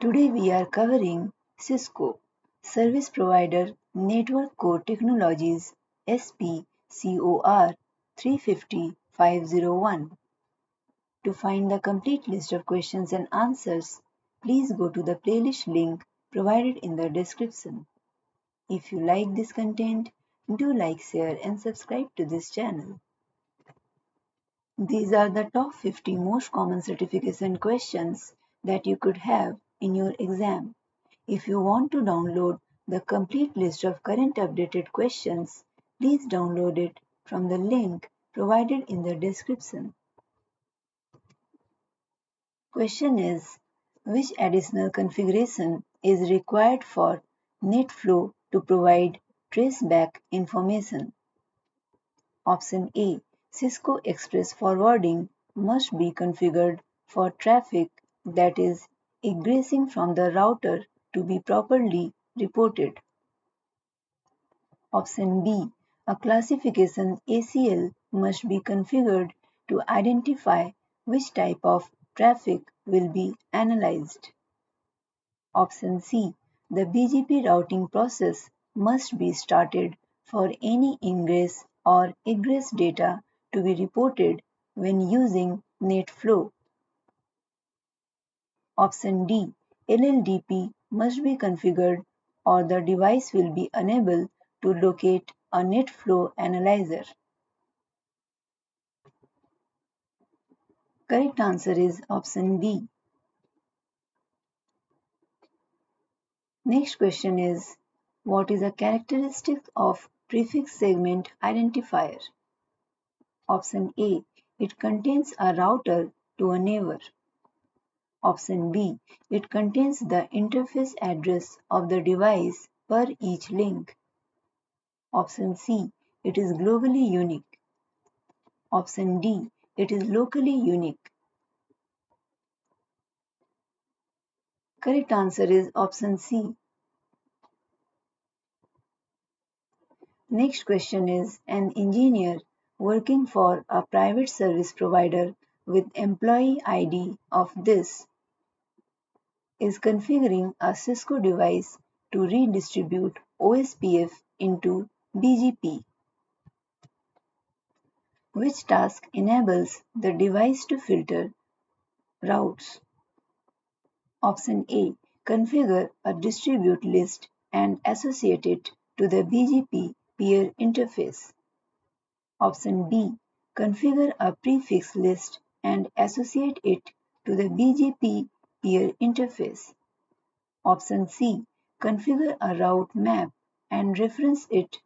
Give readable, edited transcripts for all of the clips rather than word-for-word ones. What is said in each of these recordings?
Today we are covering Cisco Service Provider Network Core Technologies SPCOR 350501. To find the complete list of questions and answers, please go to the playlist link provided in the description. If you like this content, do like, share and subscribe to this channel. These are the top 50 most common certification questions that you could have in your exam. If you want to download the complete list of current updated questions, please download it from the link provided in the description. Question is, which additional configuration is required for NetFlow to provide traceback information? Option A. Cisco Express Forwarding must be configured for traffic that is egressing from the router to be properly reported. Option B. A classification ACL must be configured to identify which type of traffic will be analyzed. Option C. The BGP routing process must be started for any ingress or egress data to be reported when using NetFlow. Option D. LLDP must be configured or the device will be unable to locate a NetFlow analyzer. Correct answer is option B. Next question is, what is a characteristic of prefix segment identifier? Option A. It contains a router to a neighbor. Option B. It contains the interface address of the device per each link. Option C. It is globally unique. Option D. It is locally unique. Correct answer is option C. Next question is, an engineer working for a private service provider with employee ID of this is configuring a Cisco device to redistribute OSPF into BGP. Which task enables the device to filter routes? Option A. Configure a distribute list and associate it to the BGP peer interface. Option B. Configure a prefix list and associate it to the BGP peer interface. Option C. Configure a route map and reference it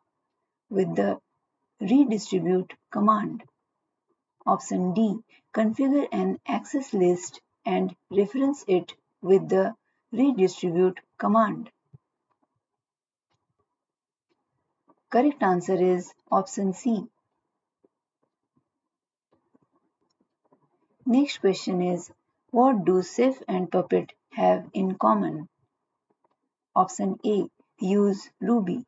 with the redistribute command. Option D. Configure an access list and reference it with the redistribute command. Correct answer is option C. Next question is, what do Ceph and Puppet have in common? Option A. Use Ruby.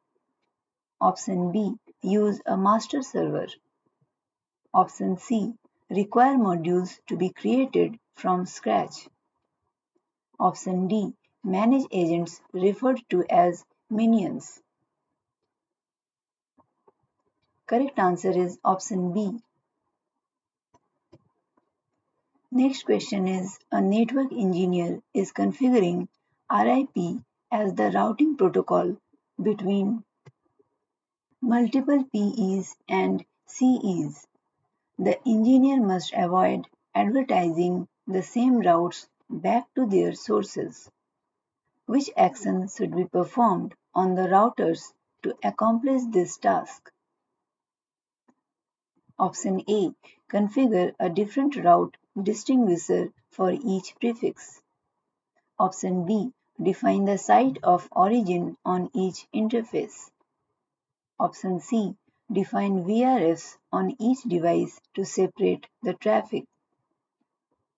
Option B. Use a master server. Option C. Require modules to be created from scratch. Option D. Manage agents referred to as minions. Correct answer is option B. Next question is, a network engineer is configuring RIP as the routing protocol between multiple PEs and CEs. The engineer must avoid advertising the same routes back to their sources. Which action should be performed on the routers to accomplish this task? Option A. Configure a different route distinguisher for each prefix. Option B. Define the site of origin on each interface. Option C. Define VRFs on each device to separate the traffic.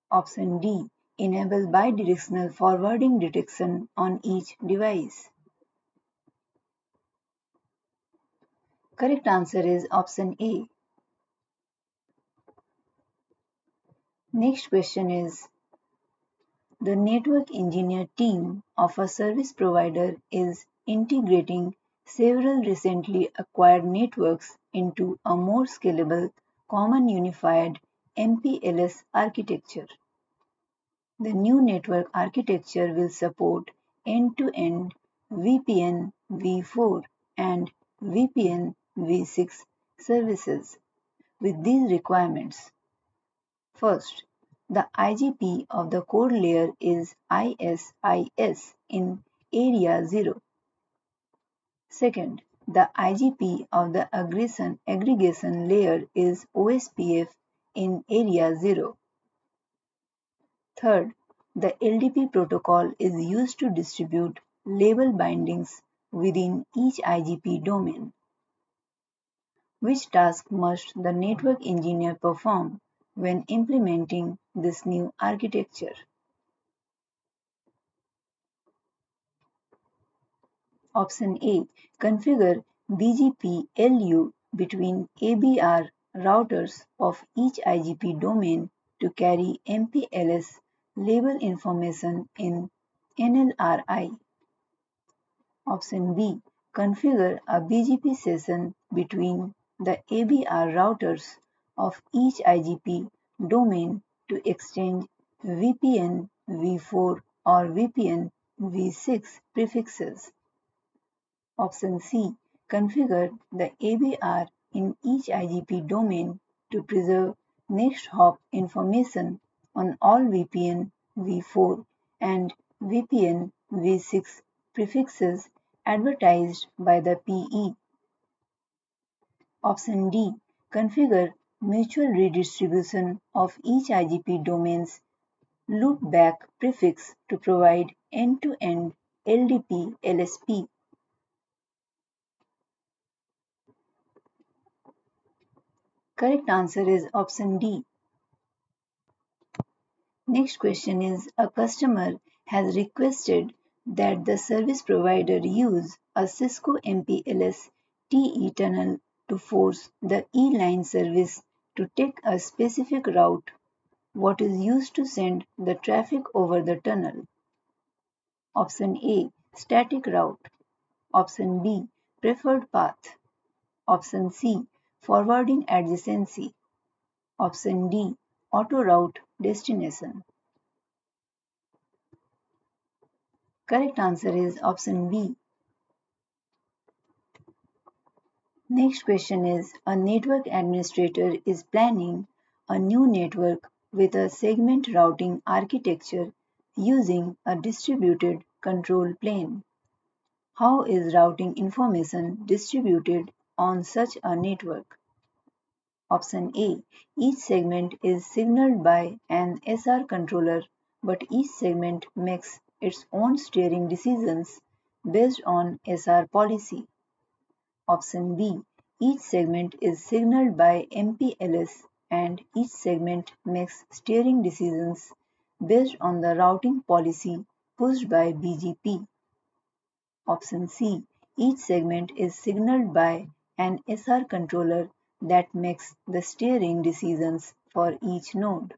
Option D. Enable bidirectional forwarding detection on each device. Correct answer is option A. Next question is, The network engineer team of a service provider is integrating several recently acquired networks into a more scalable, common unified MPLS architecture. The new network architecture will support end-to-end VPN v4 and VPN v6 services with these requirements. First, the IGP of the core layer is ISIS in Area 0. Second, the IGP of the aggregation layer is OSPF in Area 0. Third, the LDP protocol is used to distribute label bindings within each IGP domain. Which task must the network engineer perform when implementing this new architecture? Option A. Configure BGP-LU between ABR routers of each IGP domain to carry MPLS label information in NLRI. Option B. Configure a BGP session between the ABR routers of each IGP domain to exchange VPN v4 or VPN v6 prefixes. Option C. Configure the ABR in each IGP domain to preserve next hop information on all VPN v4 and VPN v6 prefixes advertised by the PE. Option D. Configure mutual redistribution of each IGP domain's loopback prefix to provide end-to-end LDP LSP. Correct answer is option D. Next question is, a customer has requested that the service provider use a Cisco MPLS TE tunnel to force the E-line service to take a specific route. What is used to send the traffic over the tunnel? Option A. Static route. Option B. Preferred path. Option C. Forwarding adjacency. Option D. Auto route destination. Correct answer is option B. Next question is, a network administrator is planning a new network with a segment routing architecture using a distributed control plane. How is routing information distributed on such a network? Option A. Each segment is signaled by an SR controller, but each segment makes its own steering decisions based on SR policy. Option B. Each segment is signaled by MPLS and each segment makes steering decisions based on the routing policy pushed by BGP. Option C. Each segment is signaled by an SR controller that makes the steering decisions for each node.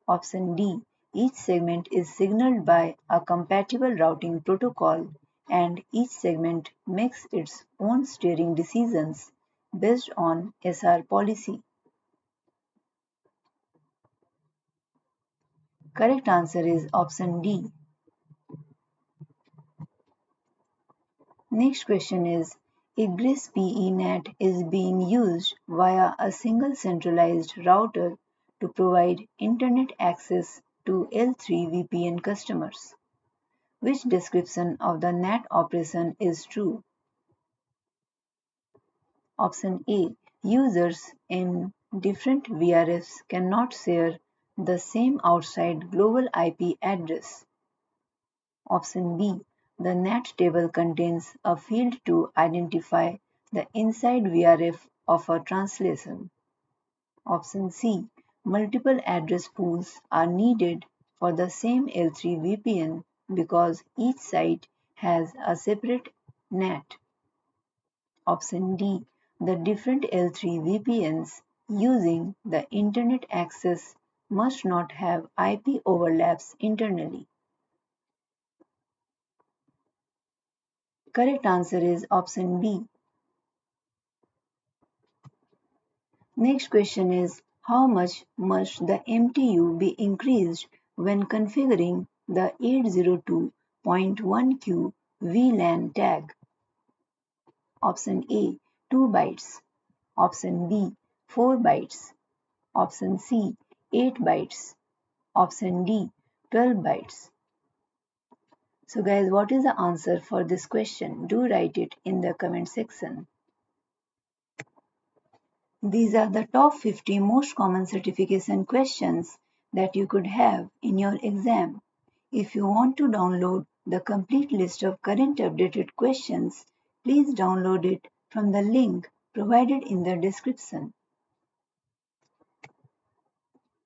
Option D. Each segment is signaled by a compatible routing protocol and each segment makes its own steering decisions based on SR policy. Correct answer is option D. Next question is, egress PENAT is being used via a single centralized router to provide internet access to L3 VPN customers. Which description of the NAT operation is true? Option A. Users in different VRFs cannot share the same outside global IP address. Option B. The NAT table contains a field to identify the inside VRF of a translation. Option C. Multiple address pools are needed for the same L3 VPN because each site has a separate NAT. Option D. The different L3 VPNs using the internet access must not have IP overlaps internally. Correct answer is option B. Next question is, how much must the MTU be increased when configuring the 802.1q VLAN tag? Option A, 2 bytes. Option B, 4 bytes. Option C, 8 bytes. Option D, 12 bytes. So guys, what is the answer for this question? Do write it in the comment section. These are the top 50 most common certification questions that you could have in your exam. If you want to download the complete list of current updated questions, please download it from the link provided in the description.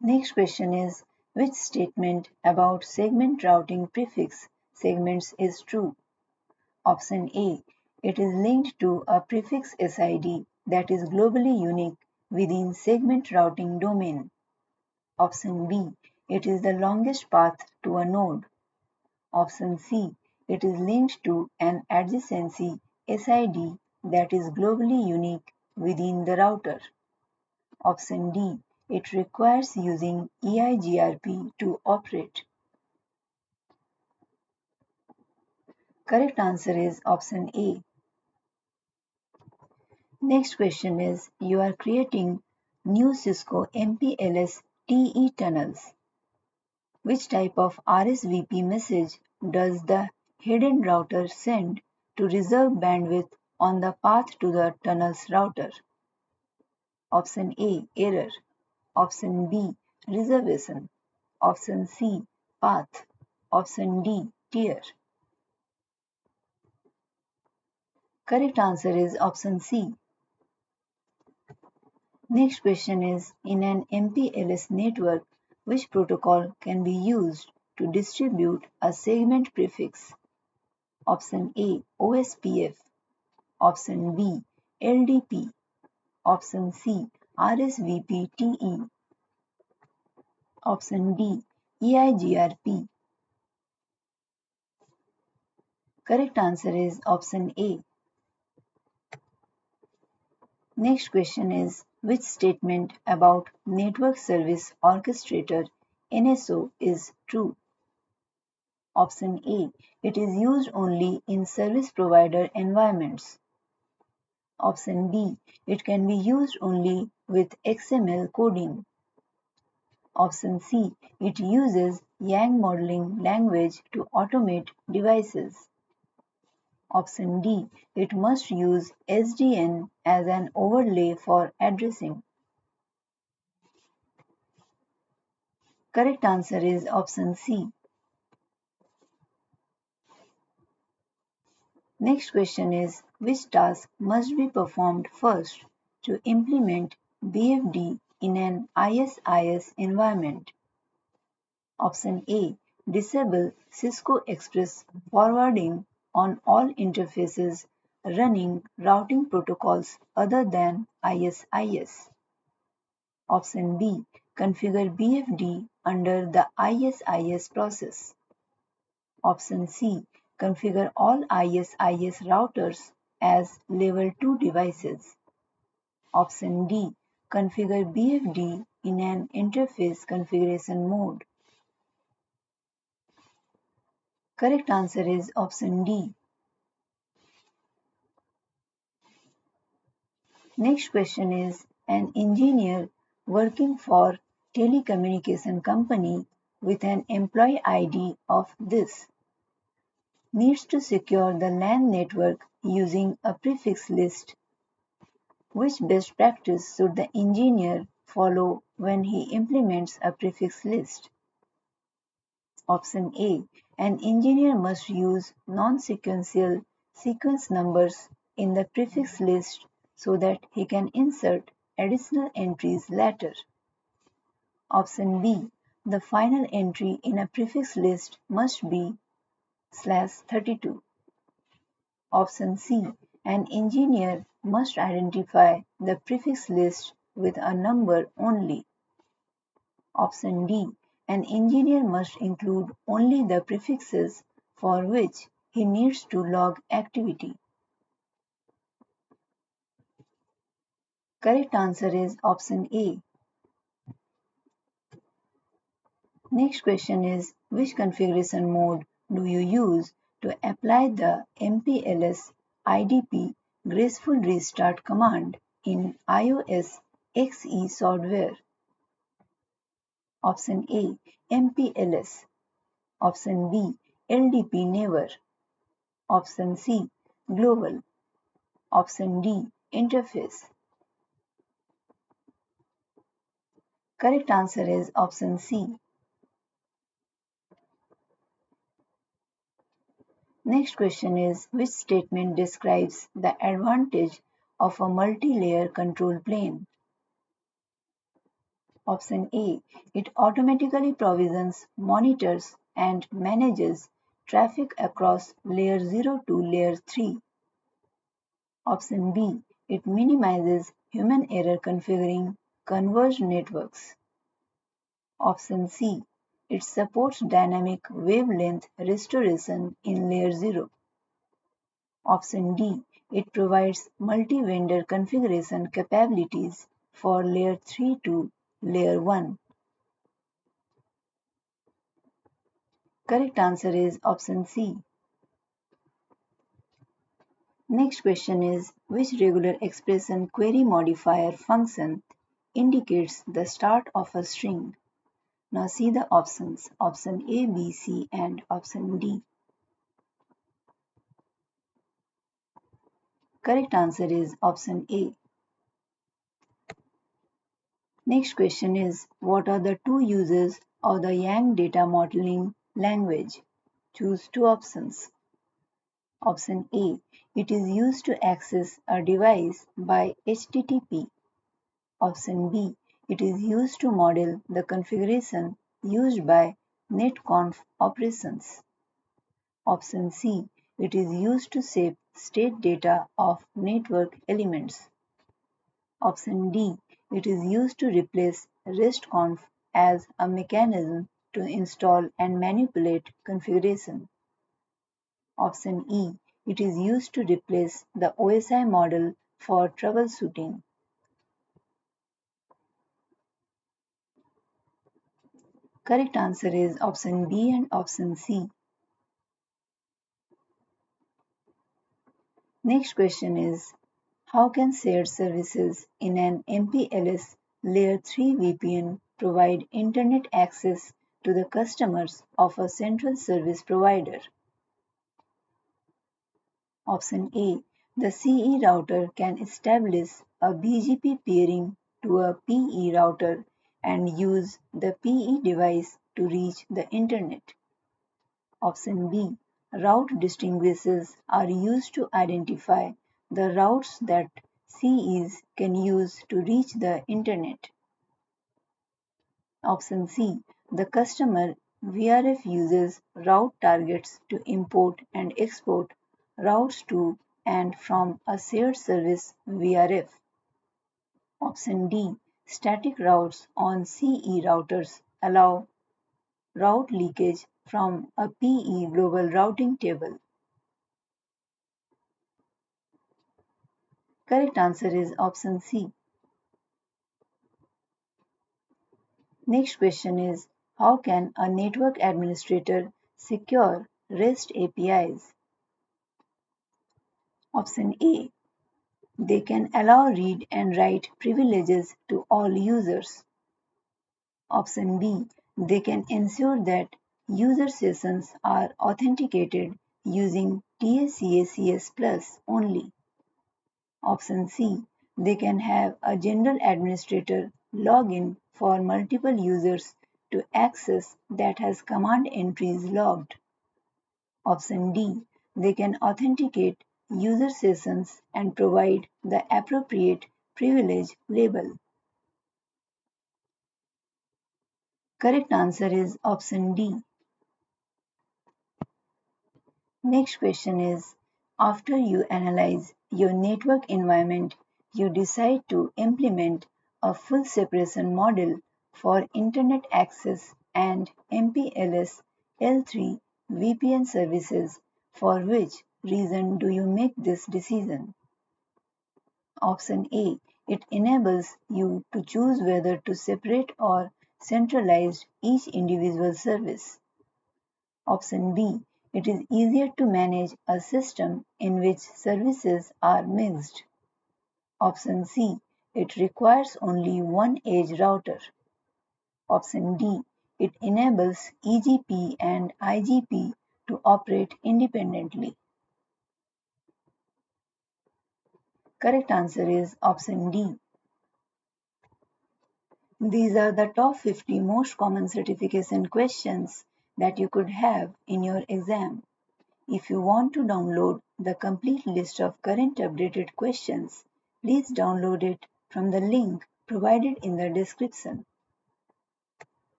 Next question is, which statement about segment routing prefix segments is true? Option A. It is linked to a prefix SID that is globally unique within segment routing domain. Option B. It is the longest path to a node. Option C. It is linked to an adjacency SID that is globally unique within the router. Option D. It requires using EIGRP to operate. Correct answer is option A. Next question is, you are creating new Cisco MPLS TE tunnels. Which type of RSVP message does the hidden router send to reserve bandwidth on the path to the tunnel's router? Option A, error. Option B, reservation. Option C, path. Option D, tier. Correct answer is option C. Next question is, in an MPLS network, which protocol can be used to distribute a segment prefix? Option A, OSPF. Option B, LDP. Option C, RSVP-TE. Option D, EIGRP. Correct answer is option A. Next question is, which statement about Network Service Orchestrator NSO is true? Option A. It is used only in service provider environments. Option B. It can be used only with XML coding. Option C. It uses Yang modeling language to automate devices. Option D. It must use SDN as an overlay for addressing. Correct answer is option C. Next question is, which task must be performed first to implement BFD in an ISIS environment? Option A. Disable Cisco Express forwarding on all interfaces running routing protocols other than ISIS. Option B. Configure BFD under the ISIS process. Option C. Configure all ISIS routers as Level 2 devices. Option D. Configure BFD in an interface configuration mode. Correct answer is option D. Next question is, an engineer working for telecommunication company with an employee ID of this needs to secure the LAN network using a prefix list. Which best practice should the engineer follow when he implements a prefix list? Option A. An engineer must use non-sequential sequence numbers in the prefix list so that he can insert additional entries later. Option B. The final entry in a prefix list must be /32. Option C. An engineer must identify the prefix list with a number only. Option D. An engineer must include only the prefixes for which he needs to log activity. Correct answer is option A. Next question is, which configuration mode do you use to apply the MPLS IDP graceful restart command in iOS XE software? Option A. MPLS. Option B. LDP never. Option C. Global. Option D. Interface. Correct answer is option C. Next question is, which statement describes the advantage of a multi-layer control plane? Option A. It automatically provisions, monitors, and manages traffic across layer 0 to layer 3. Option B. It minimizes human error configuring converged networks. Option C. It supports dynamic wavelength restoration in layer 0. Option D. It provides multi-vendor configuration capabilities for layer 3 to layer 1. Correct answer is option C. Next question is, which regular expression query modifier function indicates the start of a string? Now see the options. Option A, B, C and option D. Correct answer is option A. Next question is, what are the two uses of the Yang data modeling language? Choose two options. Option A. It is used to access a device by HTTP. Option B. It is used to model the configuration used by netconf operations. Option C. It is used to save state data of network elements. Option D. It is used to replace RESTconf as a mechanism to install and manipulate configuration. Option E. It is used to replace the OSI model for troubleshooting. Correct answer is option B and option C. Next question is, how can shared services in an MPLS Layer 3 VPN provide internet access to the customers of a central service provider? Option A. The CE router can establish a BGP peering to a PE router and use the PE device to reach the internet. Option B. Route distinguishers are used to identify the routes that CEs can use to reach the internet. Option C. The customer VRF uses route targets to import and export routes to and from a shared service VRF. Option D. Static routes on CE routers allow route leakage from a PE global routing table. Correct answer is option C. Next question is, how can a network administrator secure REST APIs? Option A. They can allow read and write privileges to all users. Option B. They can ensure that user sessions are authenticated using TACACS Plus only. Option C. They can have a general administrator login for multiple users to access that has command entries logged. Option D. They can authenticate user sessions and provide the appropriate privilege label. Correct answer is option D. Next question is, after you analyze your network environment, you decide to implement a full separation model for Internet access and MPLS L3 VPN services. For which reason do you make this decision? Option A. It enables you to choose whether to separate or centralize each individual service. Option B. It is easier to manage a system in which services are mixed. Option C. It requires only one edge router. Option D. It enables EGP and IGP to operate independently. Correct answer is option D. These are the top 50 most common certification questions that you could have in your exam. If you want to download the complete list of current updated questions, please download it from the link provided in the description.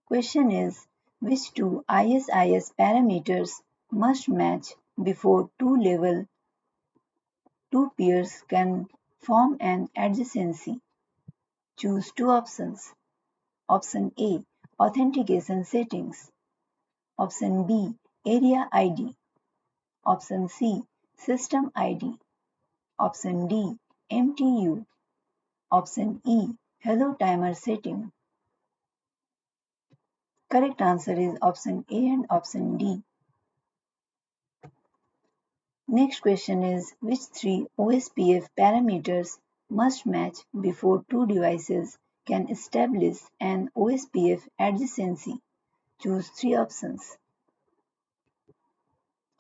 Question is, which two ISIS parameters must match before two pairs can form an adjacency? Choose two options. Option A. Authentication settings. Option B. Area ID. Option C. System ID. Option D. MTU. Option E. Hello timer setting. Correct answer is option A and option D. Next question is, which three OSPF parameters must match before two devices can establish an OSPF adjacency? Choose three options.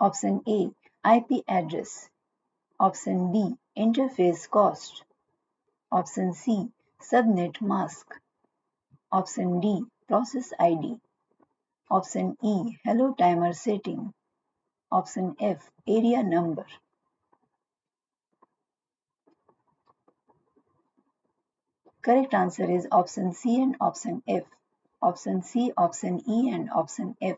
Option A. IP address. Option B. Interface cost. Option C. Subnet mask. Option D. Process ID. Option E. Hello timer setting. Option F. Area number. Correct answer is option C and option F. Option C, option E and option F.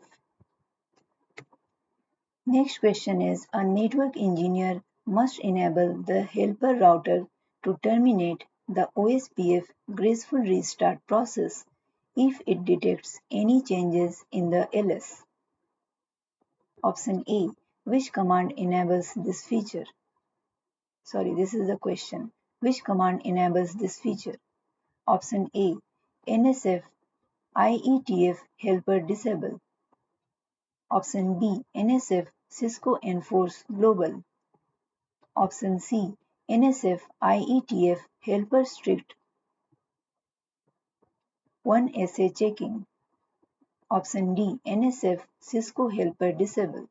Next question is, a network engineer must enable the helper router to terminate the OSPF graceful restart process if it detects any changes in the LS. Option A. Which command enables this feature? Sorry, this is the question. Which command enables this feature? Option A. NSF IETF helper disable. Option B. NSF Cisco enforce global. Option C. NSF IETF helper strict 1SA checking. Option D. NSF Cisco helper disable.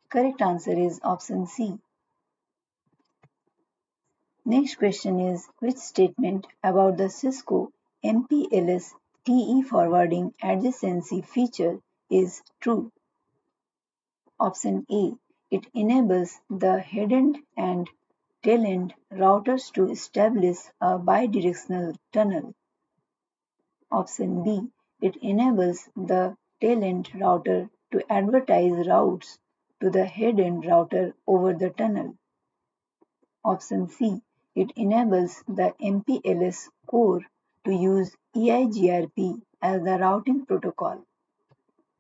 Correct answer is option C. Next question is, which statement about the Cisco MPLS TE forwarding adjacency feature is true? Option A. It enables the head-end and tail-end routers to establish a bidirectional tunnel. Option B. It enables the tail-end router to advertise routes to the head-end router over the tunnel. Option C. It enables the MPLS core to use EIGRP as the routing protocol.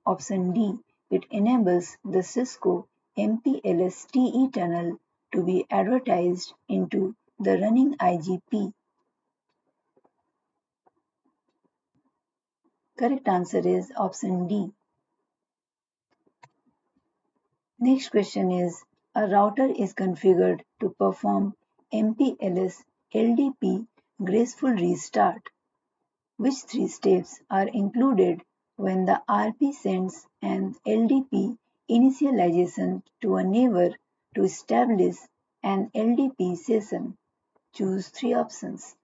Option D. It enables the Cisco MPLS TE tunnel to be advertised into the running IGP. Correct answer is option D. Next question is, a router is configured to perform MPLS LDP graceful restart. Which three steps are included when the RP sends an LDP initialization to a neighbor to establish an LDP session? Choose three options.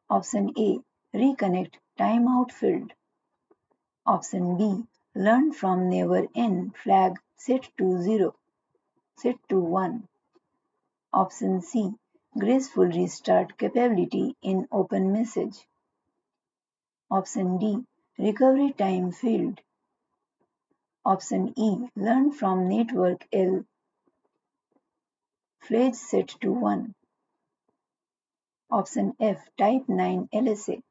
Option A. Reconnect timeout field. Option B. Learn from neighbor N flag set to 0, set to 1. Option C. Graceful restart capability in open message. Option D. Recovery time field. Option E. Learn from network L. Flag set to 1. Option F. Type 9 LSA.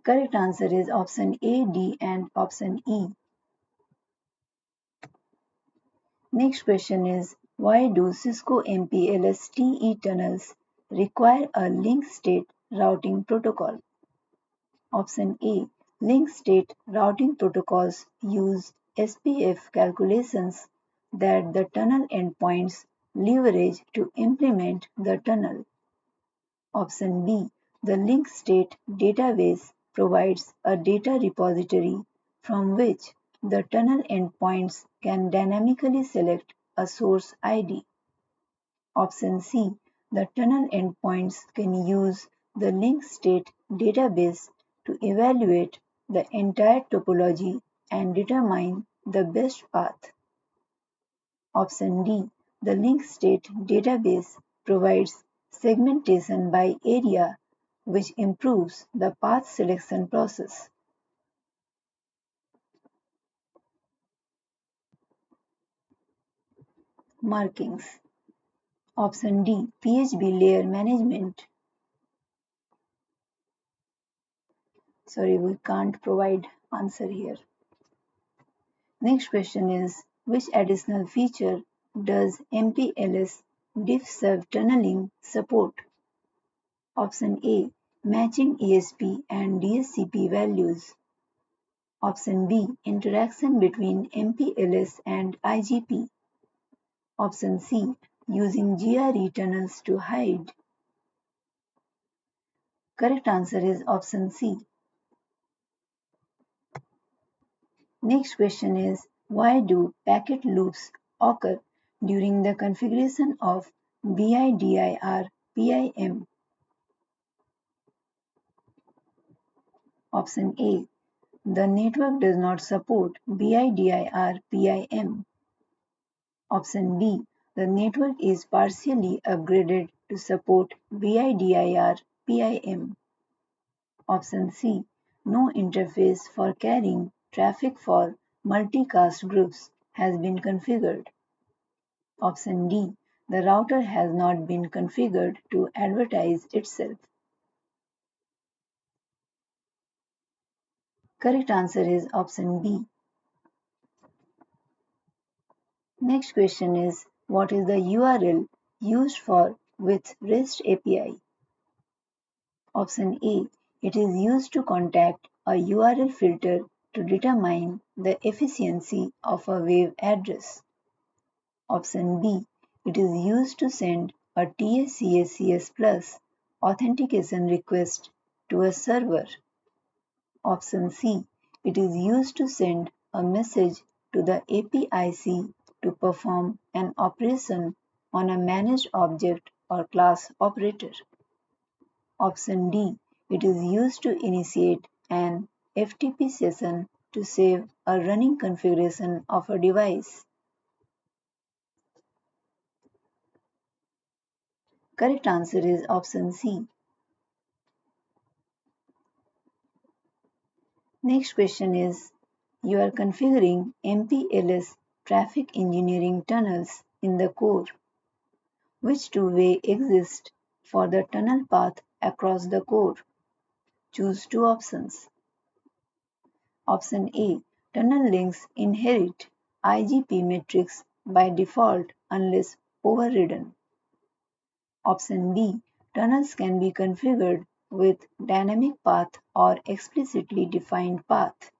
Correct answer is option A, D and option E. Next question is, why do Cisco MPLS TE tunnels require a link state routing protocol? Option A. Link state routing protocols use SPF calculations that the tunnel endpoints leverage to implement the tunnel. Option B. The link state database provides a data repository from which the tunnel endpoints can dynamically select a source ID. Option C. The tunnel endpoints can use the link state database to evaluate the entire topology and determine the best path. Option D. The link state database provides segmentation by area, which improves the path selection process. Markings. Option D. PHP layer management. Sorry, we can't provide answer here. Next question is, which additional feature does MPLS diff-serve tunneling support? Option A. Matching ESP and DSCP values. Option B. Interaction between MPLS and IGP. Option C. Using GRE tunnels to hide. Correct answer is option C. Next question is, why do packet loops occur during the configuration of BIDIR PIM? Option A. The network does not support BIDIR PIM. Option B. The network is partially upgraded to support BIDIR PIM. Option C. No interface for carrying traffic for multicast groups has been configured. Option D. The router has not been configured to advertise itself. Correct answer is option B. Next question is, what is the URL used for with REST API? Option A. It is used to contact a URL filter to determine the efficiency of a web address. Option B. It is used to send a TSCSCS plus authentication request to a server. Option C. It is used to send a message to the APIC to perform an operation on a managed object or class operator. Option D. It is used to initiate an FTP session to save a running configuration of a device. Correct answer is option C. Next question is, you are configuring MPLS traffic engineering tunnels in the core. Which two-way exists for the tunnel path across the core? Choose two options. Option A. Tunnel links inherit IGP matrix by default unless overridden. Option B. Tunnels can be configured with dynamic path or explicitly defined path.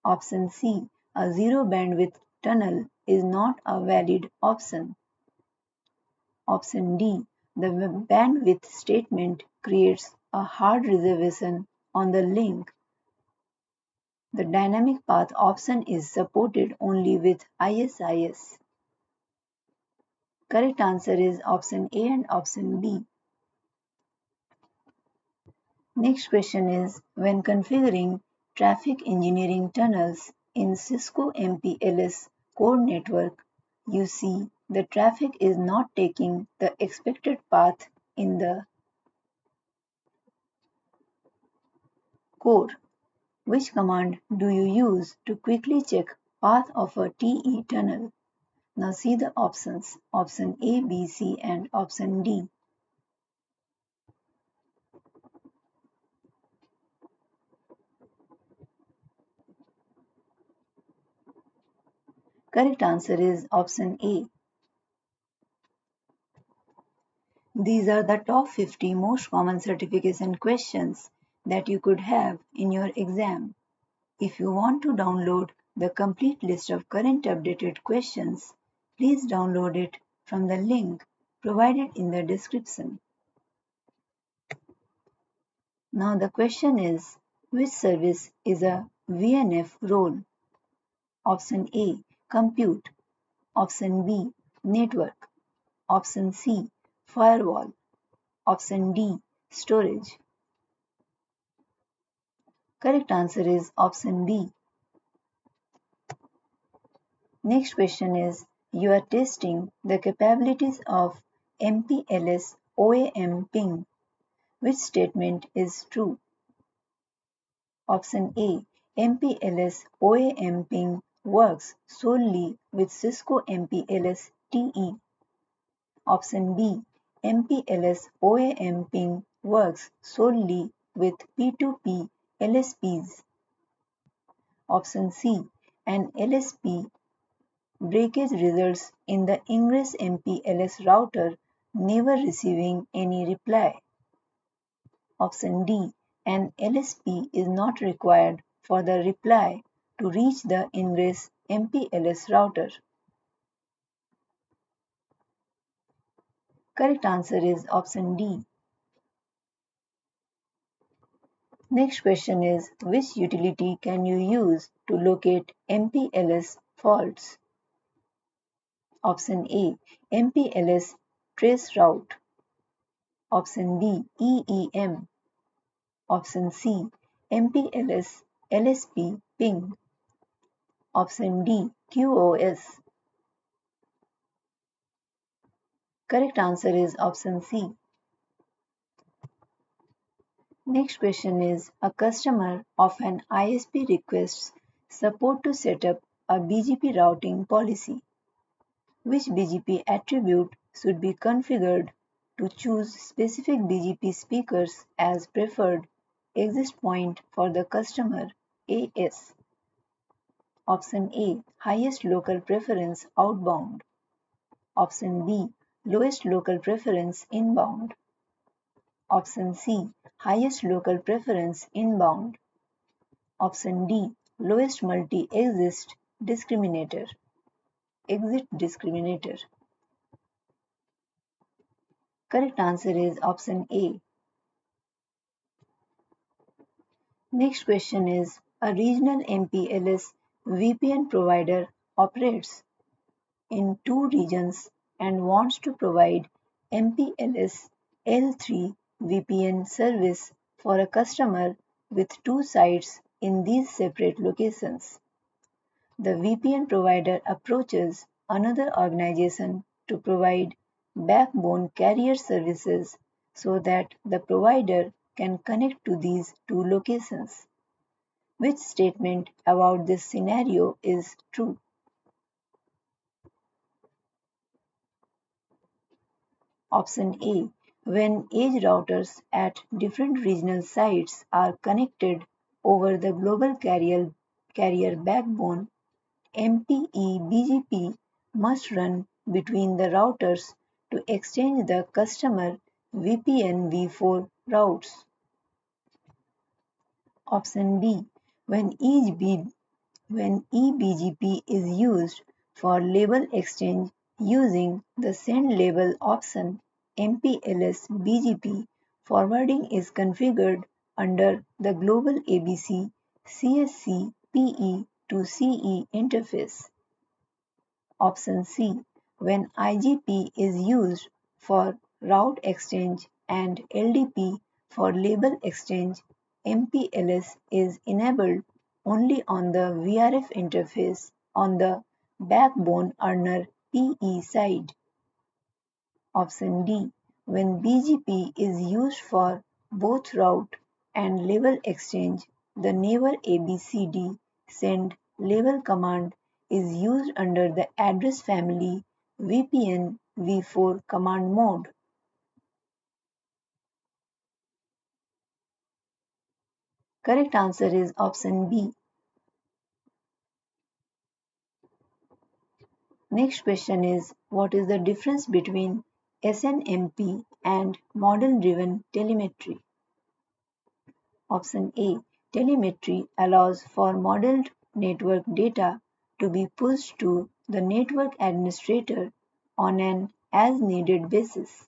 Option C. A zero bandwidth tunnel is not a valid option. Option D. The bandwidth statement creates a hard reservation on the link. The dynamic path option is supported only with ISIS. Correct answer is option A and option B. Next question is, when configuring traffic engineering tunnels in Cisco MPLS core network, you see the traffic is not taking the expected path in the core. Which command do you use to quickly check path of a TE tunnel? Now see the options. Option A, B, C and option D. Correct answer is option A. These are the top 50 most common certification questions that you could have in your exam. If you want to download the complete list of current updated questions, please download it from the link provided in the description. Now the question is, which service is a VNF role? Option A, compute. Option B, network. Option C, firewall. Option D, storage. Correct answer is option B. Next question is, you are testing the capabilities of MPLS OAM ping. Which statement is true? Option A, MPLS OAM ping works solely with Cisco MPLS TE. Option B, MPLS OAM ping works solely with P2P LSPs. Option C, an LSP breakage results in the ingress MPLS router never receiving any reply. Option D, an LSP is not required for the reply to reach the ingress MPLS router. Correct answer is option D. Next question is, which utility can you use to locate MPLS faults? Option A, MPLS traceroute. Option B, EEM. Option C, MPLS LSP ping. Option D, QoS. Correct answer is option C. Next question is, a customer of an ISP requests support to set up a BGP routing policy. Which BGP attribute should be configured to choose specific BGP speakers as preferred exit point for the customer AS? Option A, highest local preference outbound. Option B, lowest local preference inbound. Option C, highest local preference inbound. Option D, lowest multi-exit discriminator. Exit discriminator. Correct answer is option A. Next question is, a regional MPLS VPN provider operates in two regions and wants to provide MPLS L3 VPN service for a customer with two sites in these separate locations. The VPN provider approaches another organization to provide backbone carrier services so that the provider can connect to these two locations. Which statement about this scenario is true? Option A, when edge routers at different regional sites are connected over the global carrier backbone, MPE-BGP must run between the routers to exchange the customer VPN v4 routes. Option B, when when eBGP is used for label exchange using the send label option, MPLS BGP forwarding is configured under the global ABC CSC PE to CE interface. Option C, when IGP is used for route exchange and LDP for label exchange, MPLS is enabled only on the VRF interface on the backbone earner PE side. Option D, when BGP is used for both route and label exchange, the neighbor ABCD send label command is used under the address family VPN v4 command mode. Correct answer is option B. Next question is, what is the difference between SNMP and model-driven telemetry? Option A. Telemetry allows for modeled network data to be pushed to the network administrator on an as-needed basis.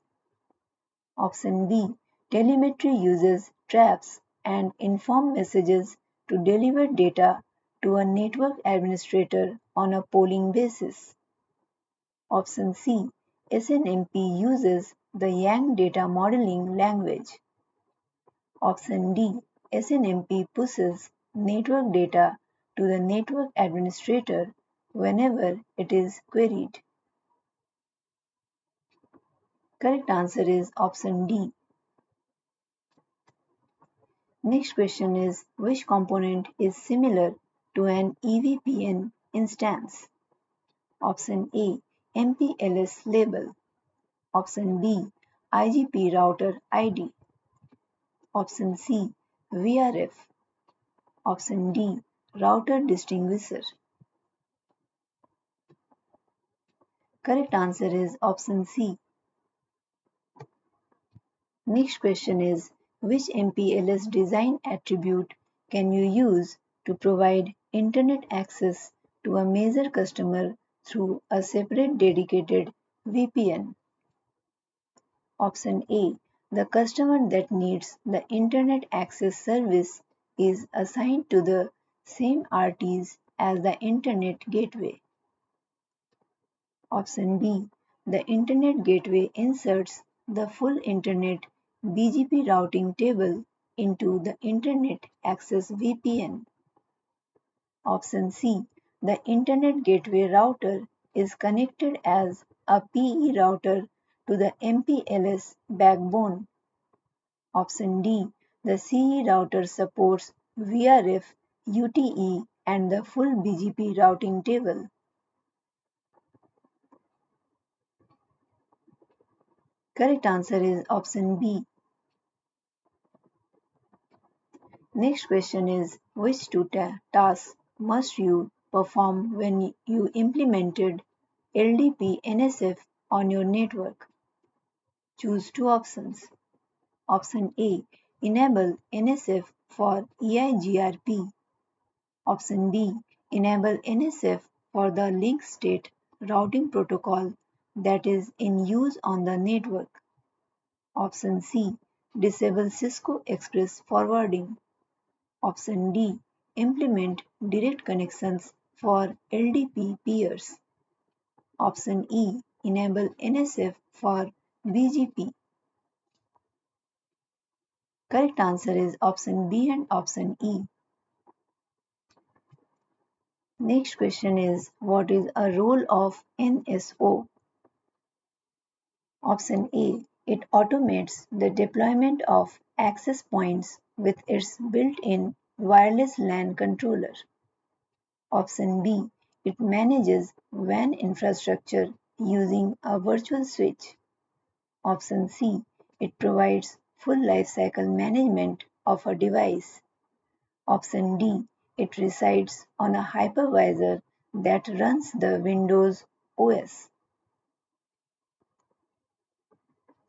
Option B. Telemetry uses traps and inform messages to deliver data to a network administrator on a polling basis. Option C. SNMP uses the Yang data modeling language. Option D. SNMP pushes network data to the network administrator whenever it is queried. Correct answer is option D. Next question is, which component is similar to an EVPN instance? Option A. MPLS label. Option B. IGP router ID. Option C. VRF. Option D. Router distinguisher. Correct answer is option C. Next question is, which MPLS design attribute can you use to provide internet access to a major customer through a separate dedicated VPN? Option A. The customer that needs the internet access service is assigned to the same RTs as the internet gateway. Option B. The internet gateway inserts the full internet BGP routing table into the internet access VPN. Option C. The internet gateway router is connected as a PE router to the MPLS backbone. Option D. The CE router supports VRF, UTE and the full BGP routing table. Correct answer is option B. Next question is, which two tasks must you perform when you implemented LDP NSF on your network? Choose two options. Option A. Enable NSF for EIGRP. Option B. Enable NSF for the link state routing protocol that is in use on the network. Option C. Disable Cisco Express forwarding. Option D. Implement direct connections for LDP peers. Option E. Enable NSF for BGP. Correct answer is option B and option E. Next question is, what is a role of NSO? Option A. It automates the deployment of access points with its built-in wireless LAN controller. Option B. It manages WAN infrastructure using a virtual switch. Option C. It provides full lifecycle management of a device. Option D. It resides on a hypervisor that runs the Windows OS.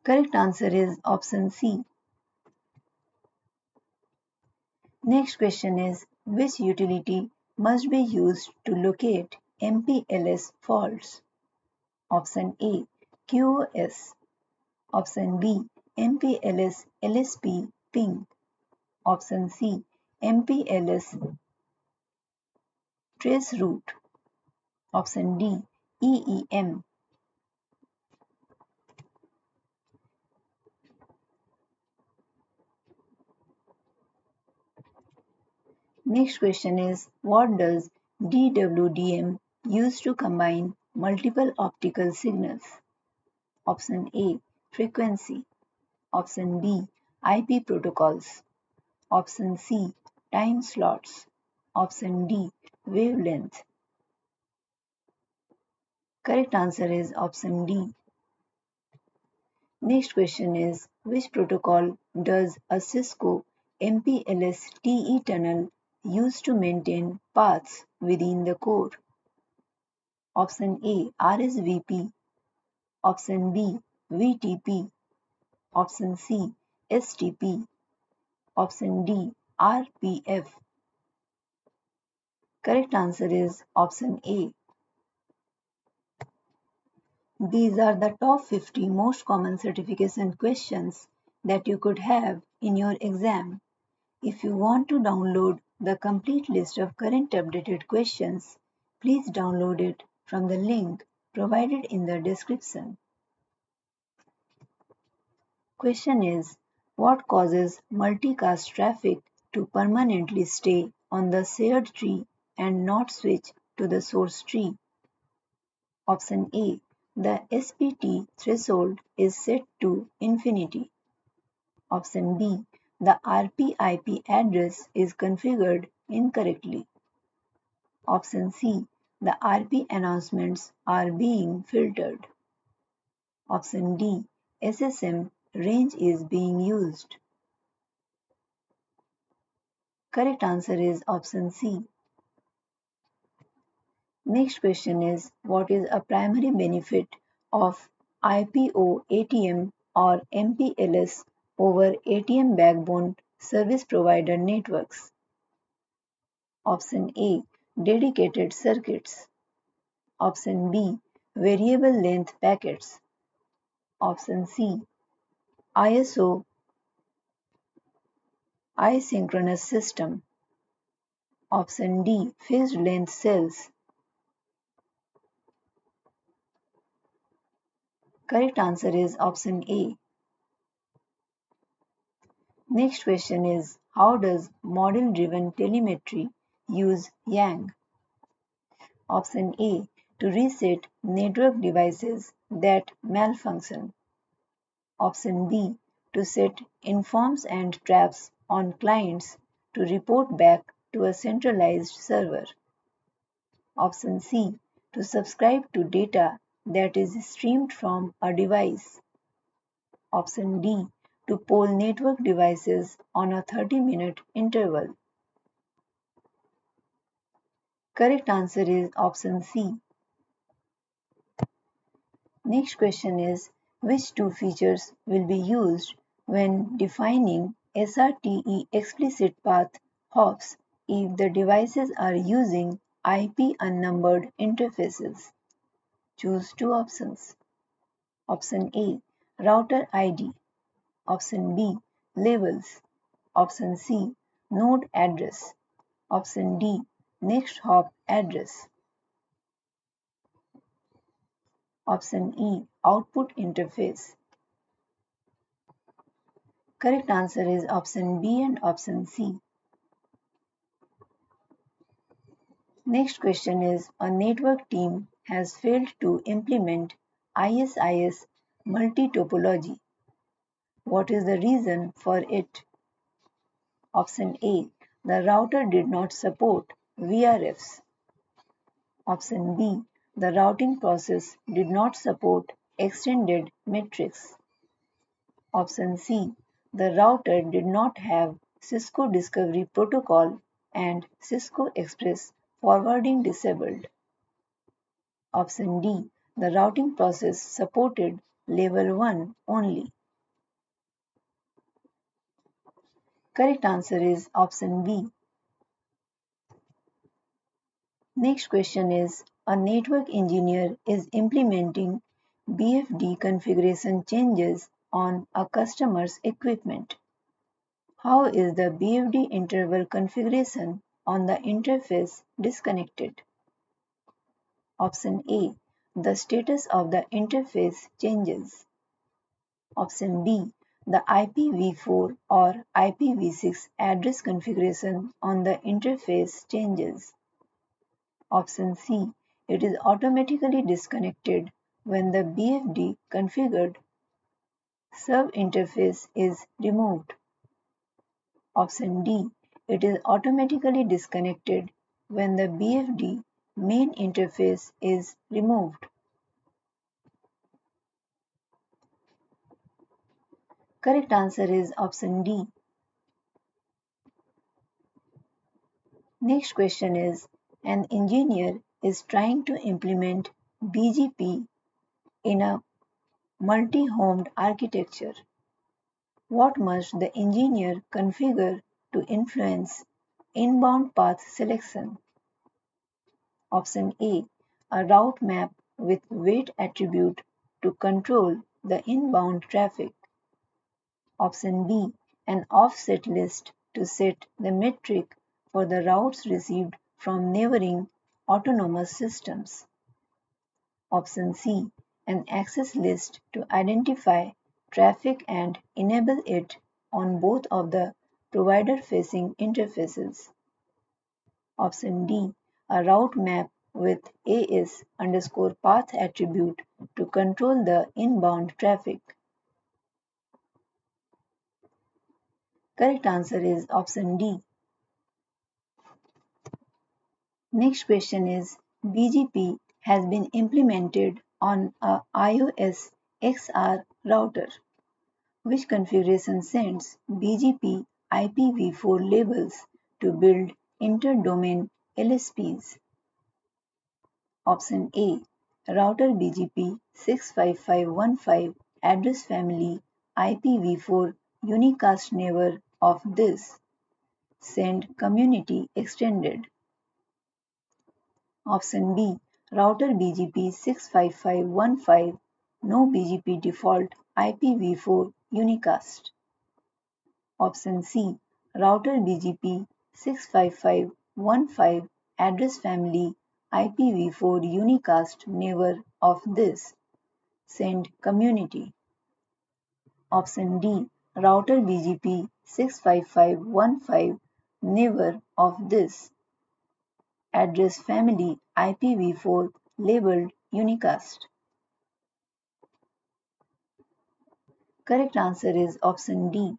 Correct answer is option C. Next question is, which utility must be used to locate MPLS faults? Option A. QoS. Option B. MPLS LSP ping. Option C. MPLS traceroute. Option D. EEM. Next question is, what does DWDM use to combine multiple optical signals? Option A. Frequency. Option B. IP protocols. Option C. Time slots. Option D. Wavelength. Correct answer is option D. Next question is, which protocol does a Cisco MPLS TE tunnel use to maintain paths within the core? Option A RSVP, option B VTP, option C STP, option D RPF. Correct answer is option A. These are the top 50 most common certification questions that you could have in your exam. If you want to download the complete list of current updated questions, please download it from the link provided in the description. Question is, what causes multicast traffic to permanently stay on the shared tree and not switch to the source tree? Option A. The SPT threshold is set to infinity. Option B. The RP-IP address is configured incorrectly. Option C. The RP announcements are being filtered. Option D. SSM range is being used. Correct answer is option C. Next question is, what is a primary benefit of IPO ATM or MPLS over ATM backbone service provider networks? Option A. Dedicated circuits. Option B. Variable length packets. Option C. ISO Isynchronous system. Option D. Fixed length cells. Correct answer is option A. Next question is, how does model-driven telemetry use YANG? Option A. To reset network devices that malfunction. Option B. To set informs and traps on clients to report back to a centralized server. Option C. To subscribe to data that is streamed from a device. Option D. To poll network devices on a 30-minute interval. Correct answer is option C. Next question is, which two features will be used when defining SRTE explicit path hops if the devices are using IP unnumbered interfaces? Choose two options. Option A. Router ID. Option B. Labels. Option C. Node address. Option D. Next hop address. Option E. Output interface. Correct answer is option B and option C. Next question is, a network team has failed to implement ISIS multi-topology. What is the reason for it? Option A. The router did not support VRFs. Option B. The routing process did not support extended matrix. Option C. The router did not have Cisco Discovery Protocol and Cisco Express forwarding disabled. Option D. The routing process supported level 1 only. Correct answer is option B. Next question is, a network engineer is implementing BFD configuration changes on a customer's equipment. How is the BFD interval configuration on the interface disconnected? Option A. The status of the interface changes. Option B. The IPv4 or IPv6 address configuration on the interface changes. Option C. It is automatically disconnected when the BFD configured sub-interface is removed. Option D. It is automatically disconnected when the BFD main interface is removed. Correct answer is option D. Next question is, an engineer is trying to implement BGP in a multi-homed architecture. What must the engineer configure to influence inbound path selection? Option A route map with weight attribute to control the inbound traffic. Option B an offset list to set the metric for the routes received from neighboring autonomous systems. Option C an access list to identify traffic and enable it on both of the provider-facing interfaces. Option D a route map with AS underscore path attribute to control the inbound traffic. Correct answer is option D. Next question is, BGP has been implemented on a iOS XR router. Which configuration sends BGP IPv4 labels to build inter-domain LSPs? Option A router BGP 65515 address family IPv4 unicast neighbor of this. Send community extended. Option B router BGP 65515 no BGP default IPv4 unicast. Option C router BGP 65515 address family IPv4 unicast neighbor of this. Send community. Option D router BGP 65515 neighbor of this. Address family IPv4 labeled unicast. Correct answer is option D.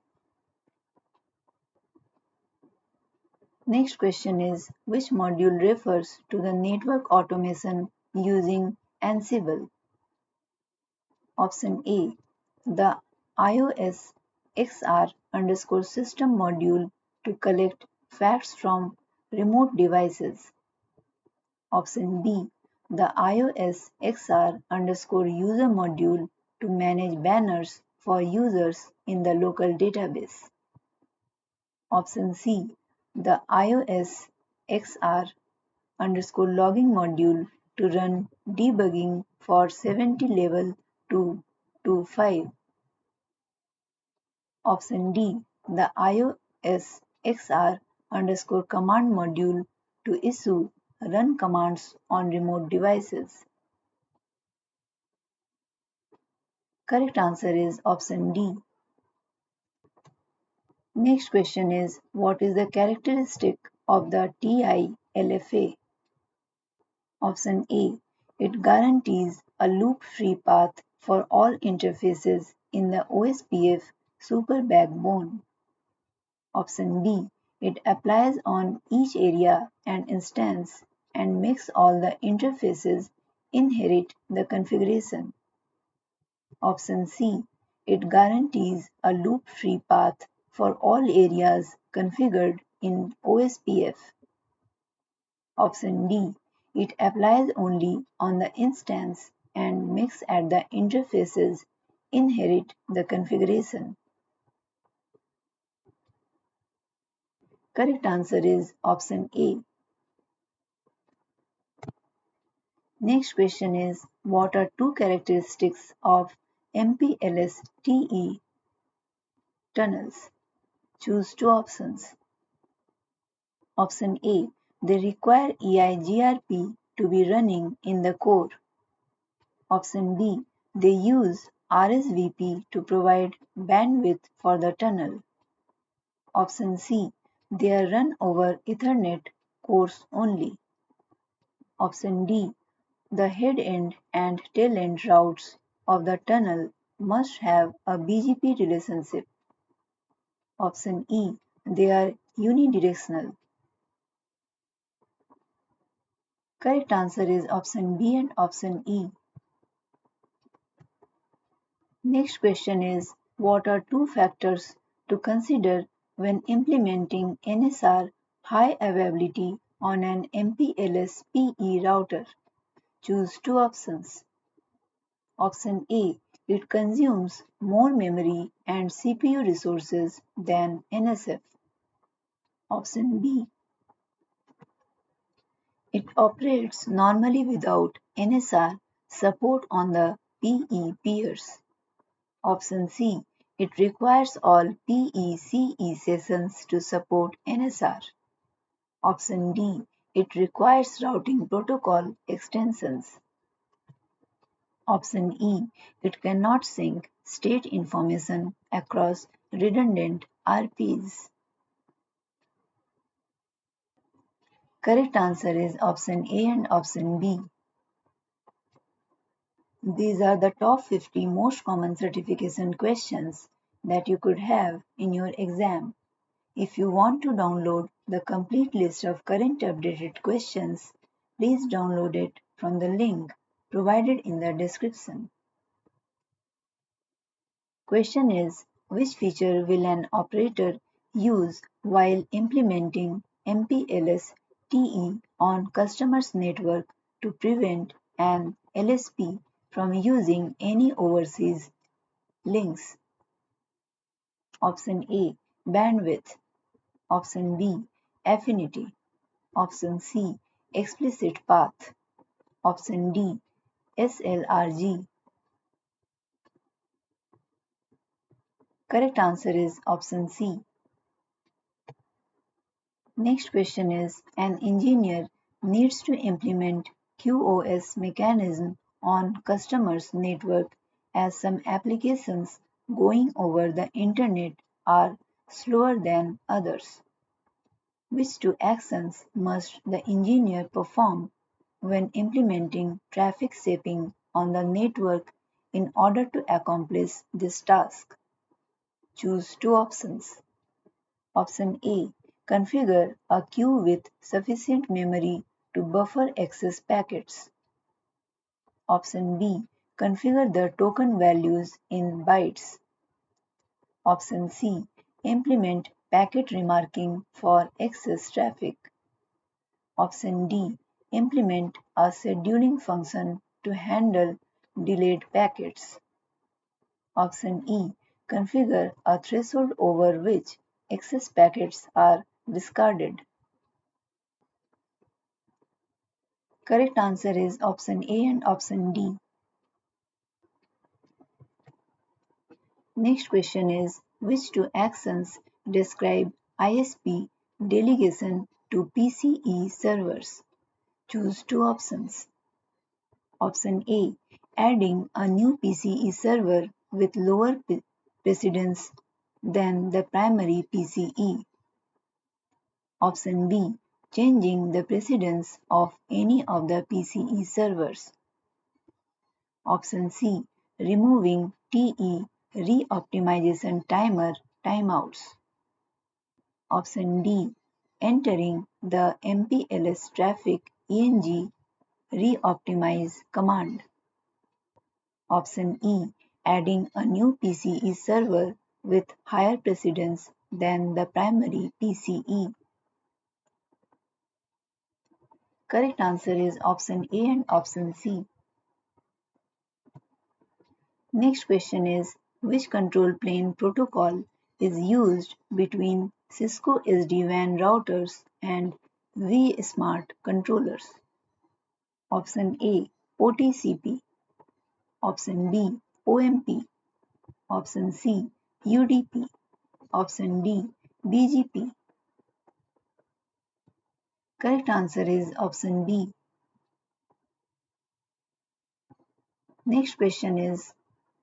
Next question is, which module refers to the network automation using Ansible? Option A the iOS XR underscore system module to collect facts from remote devices. Option B the iOS XR underscore user module to manage banners for users in the local database. Option C the iOS XR underscore logging module to run debugging for 70 level 2 to 5. Option D the iOS XR underscore command module to issue run commands on remote devices. Correct answer is option D. Next question is, what is the characteristic of the TI-LFA? Option A it guarantees a loop-free path for all interfaces in the OSPF super backbone. Option B it applies on each area and instance and makes all the interfaces inherit the configuration. Option C it guarantees a loop-free path for all areas configured in OSPF. Option D it applies only on the instance and makes at the interfaces inherit the configuration. Correct answer is option A. Next question is, what are two characteristics of MPLS TE tunnels? Choose two options. Option A they require EIGRP to be running in the core. Option B they use RSVP to provide bandwidth for the tunnel. Option C they are run over Ethernet cores only. Option D the head end and tail end routes of the tunnel must have a BGP relationship. Option E they are unidirectional. Correct answer is option B and option E. Next question is, What are two factors to consider when implementing NSR high availability on an MPLS PE router? Choose two options. Option A. It consumes more memory and CPU resources than NSF. Option B. It operates normally without NSR support on the PE peers. Option C. It requires all PE-CE sessions to support NSR. Option D. It requires routing protocol extensions. Option E. It cannot sync state information across redundant RPs. Correct answer is option A and option B. These are the top 50 most common certification questions that you could have in your exam. If you want to download the complete list of current updated questions, please download it from the link provided in the description. Question is, which feature will an operator use while implementing MPLS TE on customer's network to prevent an LSP from using any overseas links? Option A. Bandwidth. Option B. Affinity. Option C. Explicit path. Option D. SLRG. Correct answer is option C. Next question is, an engineer needs to implement QoS mechanism on customer's network as some applications going over the internet are slower than others. Which two actions must the engineer perform when implementing traffic shaping on the network in order to accomplish this task? Choose two options. Option A. Configure a queue with sufficient memory to buffer excess packets. Option B. Configure the token values in bytes. Option C. Implement packet remarking for excess traffic. Option D. Implement a scheduling function to handle delayed packets. Option E. Configure a threshold over which excess packets are discarded. Correct answer is option A and option D. Next question is, which two actions describe ISP delegation to PCE servers? Choose two options. Option A. Adding a new PCE server with lower precedence than the primary PCE. Option B. Changing the precedence of any of the PCE servers. Option C. Removing TE re-optimization timer timeouts. Option D. Entering the MPLS traffic ENG re-optimize command. Option E. Adding a new PCE server with higher precedence than the primary PCE. Correct answer is option A and option C. Next question is, which control plane protocol is used between Cisco SD-WAN routers and vSmart controllers? Option A. OTCP. Option B. OMP. Option C. UDP. Option D. BGP. Correct answer is option B. Next question is,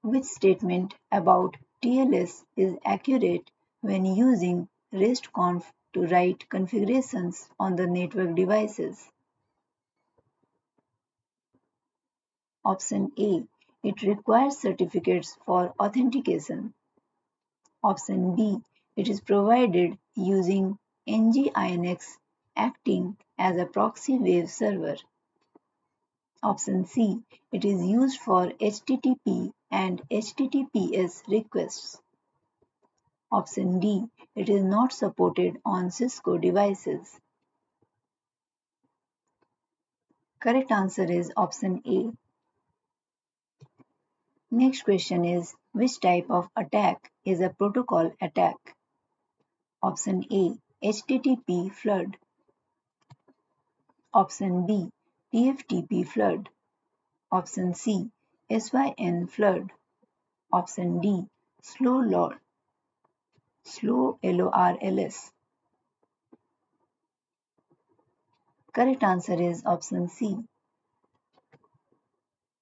which statement about TLS is accurate when using RESTconf to write configurations on the network devices? Option A. It requires certificates for authentication. Option B. It is provided using NGINX acting as a proxy wave server. Option C. It is used for HTTP and HTTPS requests. Option D. It is not supported on Cisco devices. Correct answer is option A. Next question is, which type of attack is a protocol attack? Option A. HTTP flood. Option B. TFTP flood. Option C. SYN flood. Option D. Slow LORLS. Correct answer is option C.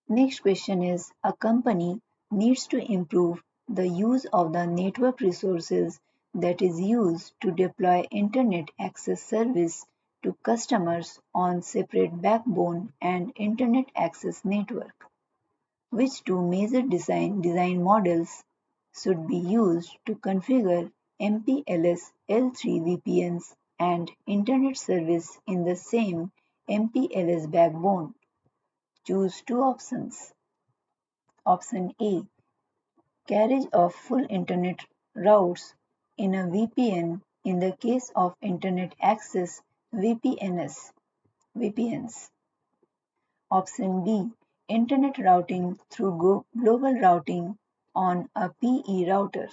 Next question is, a company needs to improve the use of the network resources that is used to deploy internet access service to customers on separate backbone and internet access network. Which two major design models should be used to configure MPLS L3 VPNs and internet service in the same MPLS backbone? Choose two options. Option A. Carriage of full internet routes in a VPN in the case of internet access VPNs. Option B. Internet routing through global routing on a PE router.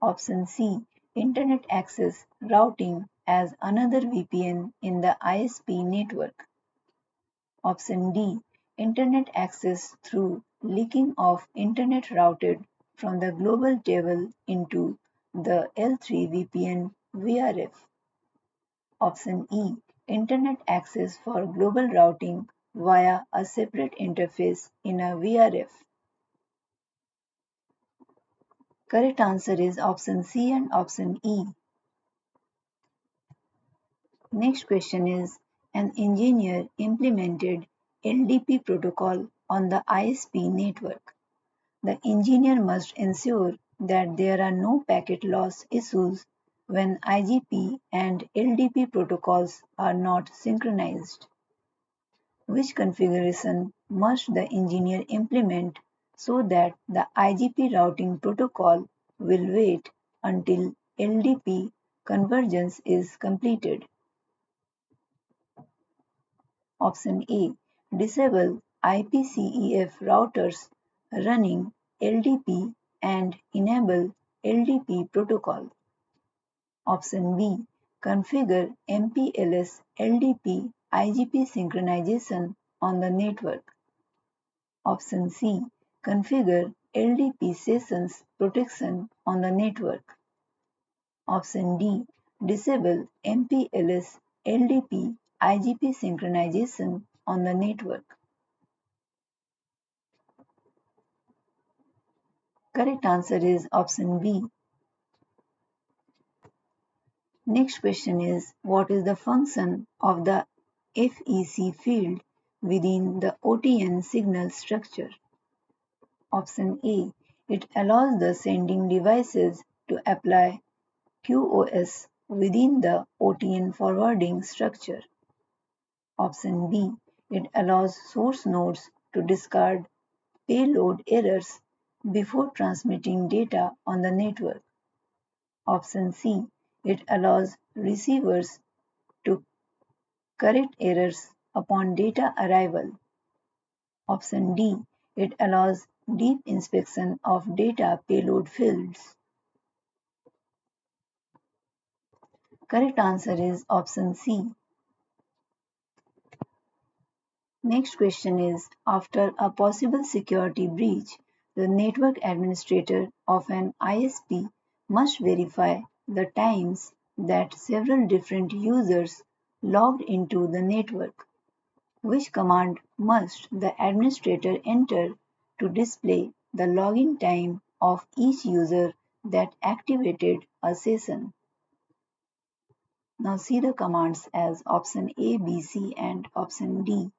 Option C. Internet access routing as another VPN in the ISP network. Option D. Internet access through leaking of internet routed from the global table into the L3 VPN VRF. Option E. Internet access for global routing via a separate interface in a VRF. Correct answer is option C and option E. Next question is, an engineer implemented LDP protocol on the ISP network. The engineer must ensure that there are no packet loss issues when IGP and LDP protocols are not synchronized. Which configuration must the engineer implement so that the IGP routing protocol will wait until LDP convergence is completed? Option A. Disable IPCEF routers running LDP and enable LDP protocol. Option B. Configure MPLS LDP IGP synchronization on the network. Option C. Configure LDP sessions protection on the network. Option D. Disable MPLS LDP IGP synchronization on the network. Correct answer is option B. Next question is, what is the function of the FEC field within the OTN signal structure? Option A. It allows the sending devices to apply QoS within the OTN forwarding structure. Option B. It allows source nodes to discard payload errors before transmitting data on the network. Option C. It allows receivers to correct errors upon data arrival. Option D. It allows deep inspection of data payload fields. Correct answer is option C. Next question is, after a possible security breach, the network administrator of an ISP must verify the times that several different users logged into the network. Which command must the administrator enter to display the login time of each user that activated a session? Now see the commands as option A, B, C and option D.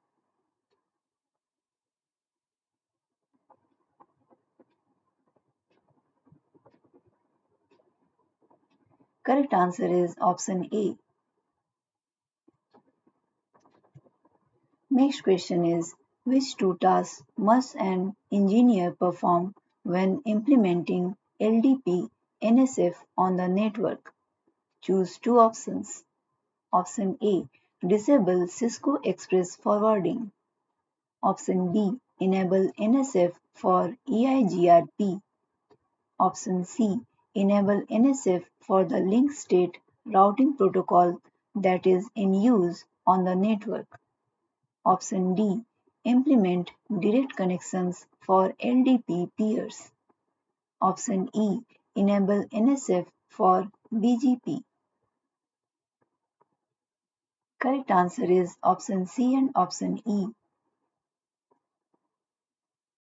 Correct answer is option A. Next question is, which two tasks must an engineer perform when implementing LDP NSF on the network. Choose two options. Option A. Disable Cisco Express Forwarding. Option B. Enable NSF for EIGRP. Option C. Enable NSF for the link state routing protocol that is in use on the network. Option D. Implement direct connections for LDP peers. Option E. Enable NSF for BGP. Correct answer is option C and option E.